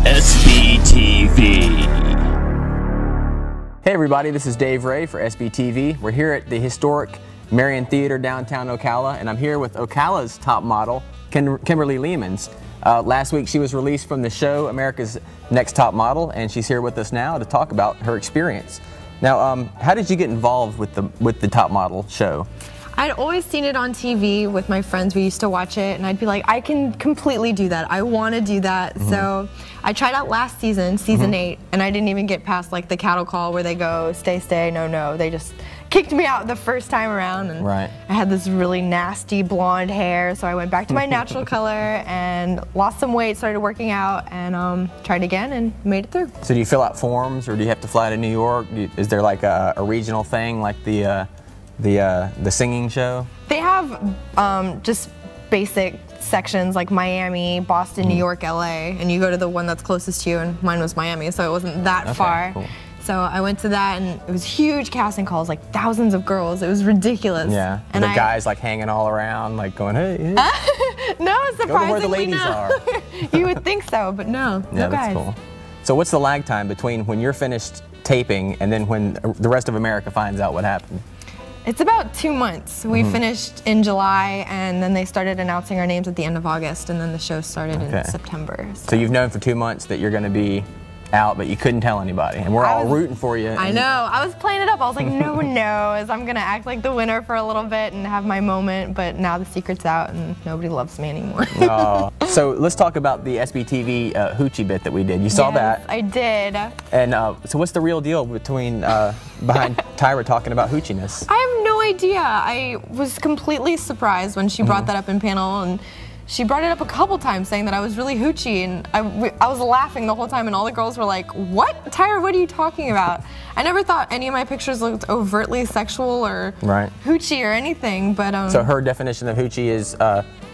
SBTV. Hey everybody, this is Dave Ray for SBTV. We're here at the historic Marion Theater downtown Ocala, and I'm here with Ocala's top model, Kimberly Leemans. Last week she was released from the show America's Next Top Model, and she's here with us now to talk about her experience. Now, how did you get involved with the Top Model show? I'd always seen it on TV with my friends. We used to watch it, and I'd be like, I can completely do that. I want to do that. Mm-hmm. So I tried out last season, season 8, and I didn't even get past like the cattle call where they go, stay, no. They just kicked me out the first time around, and I had this really nasty blonde hair, so I went back to my natural color and lost some weight, started working out, and tried again and made it through. So do you fill out forms, or do you have to fly to New York? Is there like a regional thing like the singing show? They have just basic sections like Miami, Boston, New York, LA, and you go to the one that's closest to you, and mine was Miami, so it wasn't that far. Cool. So I went to that, and it was huge casting calls, like thousands of girls. It was ridiculous. Yeah, and the guys like hanging all around, like going, hey. No, surprisingly, go to where the ladies are. You would think so, but no, no guys. That's cool. So what's the lag time between when you're finished taping and then when the rest of America finds out what happened? It's about 2 months. We finished in July, and then they started announcing our names at the end of August, and then the show started in September. So you've known for 2 months that you're going to be out, but you couldn't tell anybody, and we're all rooting for you. I know. I was playing it up. I was like, no one knows. I'm going to act like the winner for a little bit and have my moment, but now the secret's out, and nobody loves me anymore. Oh. So let's talk about the SBTV hoochie bit that we did. You saw that? I did. And so what's the real deal behind Tyra talking about hoochiness? I have no idea. I was completely surprised when she brought that up in panel, and she brought it up a couple times saying that I was really hoochie, and I was laughing the whole time, and all the girls were like, what? Tyra, what are you talking about? I never thought any of my pictures looked overtly sexual or hoochie or anything, but So her definition of hoochie is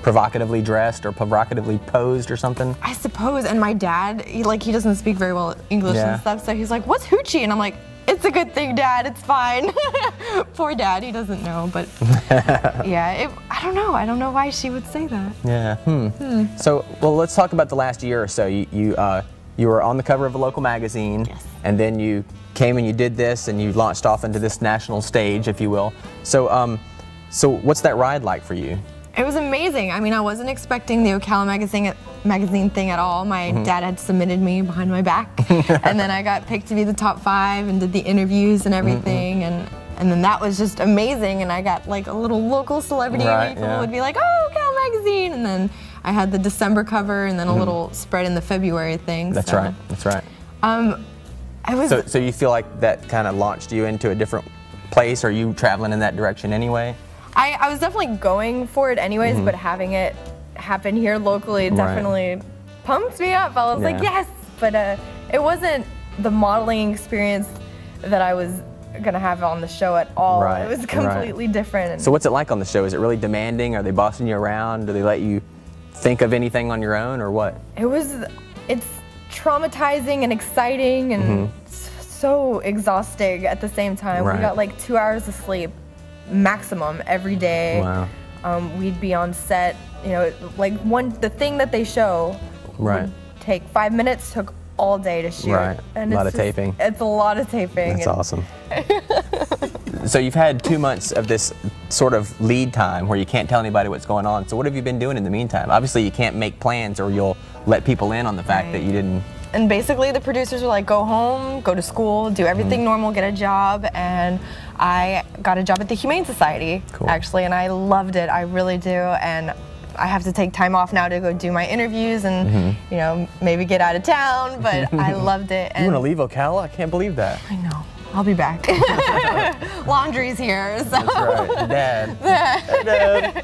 provocatively dressed or provocatively posed or something? I suppose, and my dad, he doesn't speak very well English and stuff, so he's like, what's hoochie? And I'm like, it's a good thing, Dad, it's fine. Poor Dad, he doesn't know, but yeah, I don't know why she would say that. Yeah, So, well, let's talk about the last year or so. You were on the cover of a local magazine, and then you came and you did this, and you launched off into this national stage, if you will. So, so what's that ride like for you? It was amazing. I mean, I wasn't expecting the Ocala magazine thing at all. My dad had submitted me behind my back, and then I got picked to be the top 5 and did the interviews and everything, and then that was just amazing. And I got like a little local celebrity, and people would be like, "Oh, Ocala magazine," and then I had the December cover, and then a little spread in the February thing. That's right. That's right. So you feel like that kind of launched you into a different place? Are you traveling in that direction anyway? I was definitely going for it anyways, but having it happen here locally definitely pumped me up. I was like, yes, but it wasn't the modeling experience that I was going to have on the show at all. It was completely different. So what's it like on the show? Is it really demanding? Are they bossing you around? Do they let you think of anything on your own, or what? It's traumatizing and exciting and so exhausting at the same time. We got like 2 hours of sleep maximum every day. We'd be on set, like the thing that they show would take 5 minutes, took all day to shoot. And a lot of taping. It's a lot of taping. That's awesome. So you've had 2 months of this sort of lead time where you can't tell anybody what's going on. So what have you been doing in the meantime? Obviously you can't make plans, or you'll let people in on the fact that you didn't. And basically the producers were like, go home, go to school, do everything normal, get a job, and I got a job at the Humane Society, actually, and I loved it, I really do, and I have to take time off now to go do my interviews and, maybe get out of town, but I loved it. And you want to leave Ocala? I can't believe that. I know. I'll be back. Laundry's here, so. That's right. Dad.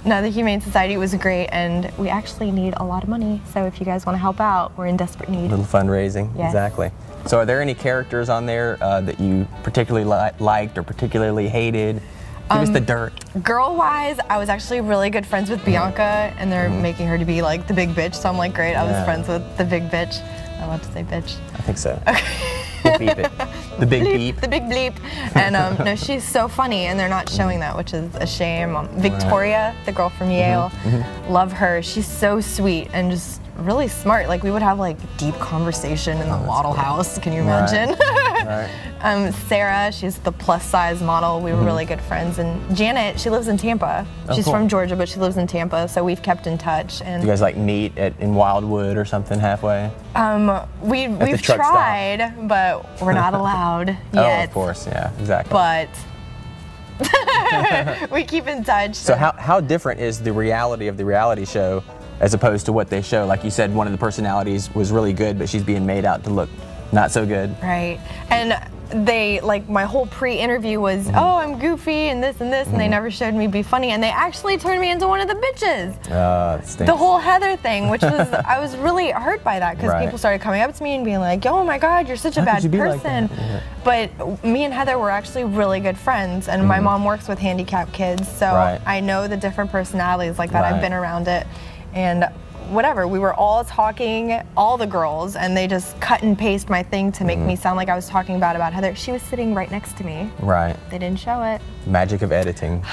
No, the Humane Society was great, and we actually need a lot of money. So if you guys want to help out, we're in desperate need. A little fundraising, exactly. So are there any characters on there that you particularly liked or particularly hated? Give us the dirt. Girl-wise, I was actually really good friends with Bianca, and they're making her to be like the big bitch, so I'm like, great, I was friends with the big bitch. I allowed to say bitch? I think so. We'll beep it. The big beep. The big bleep. And no, she's so funny, and they're not showing that, which is a shame. Victoria, the girl from Yale, love her. She's so sweet and just really smart. Like we would have like deep conversation in the model house. Can you imagine? Right. Sarah, she's the plus size model. We were really good friends. And Janet, she lives in Tampa. She's cool. from Georgia, but she lives in Tampa. So we've kept in touch. And Do you guys like meet in Wildwood or something halfway? We've tried, but we're not allowed yet. Oh, of course, yeah, exactly. But we keep in touch. So how different is the reality of the reality show as opposed to what they show? Like you said, one of the personalities was really good, but she's being made out to look not so good. Right. And they, like, my whole pre-interview was, oh, I'm goofy and this, and they never showed me be funny, and they actually turned me into one of the bitches. That stinks. The whole Heather thing, which was, I was really hurt by that, because people started coming up to me and being like, oh my God, you're such a bad person. Like but me and Heather were actually really good friends, and my mom works with handicapped kids, so I know the different personalities like that. I've been around it, and whatever, we were all talking, all the girls, and they just cut and paste my thing to make me sound like I was talking about Heather. She was sitting right next to me. Right. They didn't show it. Magic of editing.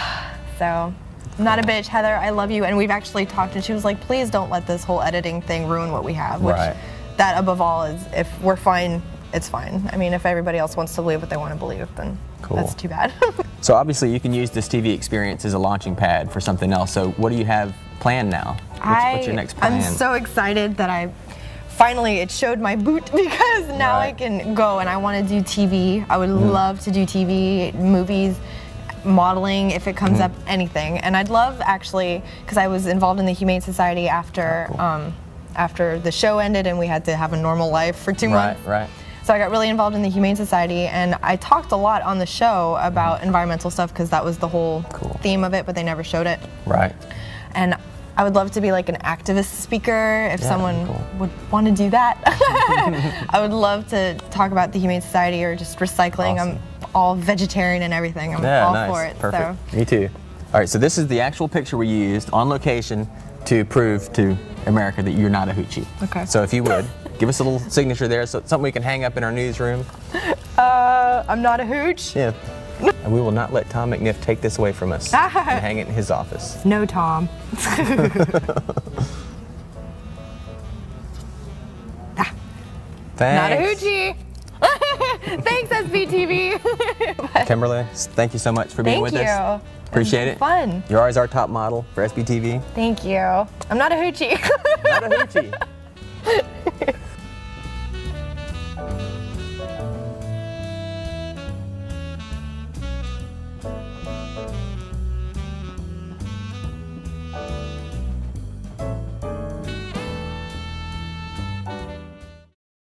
So, I'm not a bitch, Heather, I love you. And we've actually talked, and she was like, please don't let this whole editing thing ruin what we have. Which, that above all is, if we're fine, it's fine. I mean, if everybody else wants to believe what they want to believe, then that's too bad. So obviously you can use this TV experience as a launching pad for something else. So what do you have planned now? What's your next plan? I'm so excited that finally it showed my boot, because now I can go and I want to do TV. I would love to do TV, movies, modeling, if it comes up, anything. And I'd love, actually, because I was involved in the Humane Society after after the show ended and we had to have a normal life for 2 months. Right. So I got really involved in the Humane Society, and I talked a lot on the show about environmental stuff, because that was the whole theme of it, but they never showed it. Right. And I would love to be like an activist speaker if someone would want to do that. I would love to talk about the Humane Society or just recycling. I'm all vegetarian and everything. I'm all for it. Perfect. So. Me too. All right, so this is the actual picture we used on location to prove to America that you're not a hoochie. Okay. So if you would, give us a little signature there, so something we can hang up in our newsroom. I'm not a hooch? Yeah. And we will not let Tom McNiff take this away from us and hang it in his office. No, Tom. Thanks. Not a hoochie. Thanks, SBTV. Kimberly, thank you so much for being with us. Thank you. Appreciate it. Fun. You're always our top model for SBTV. Thank you. I'm not a hoochie. Not a hoochie.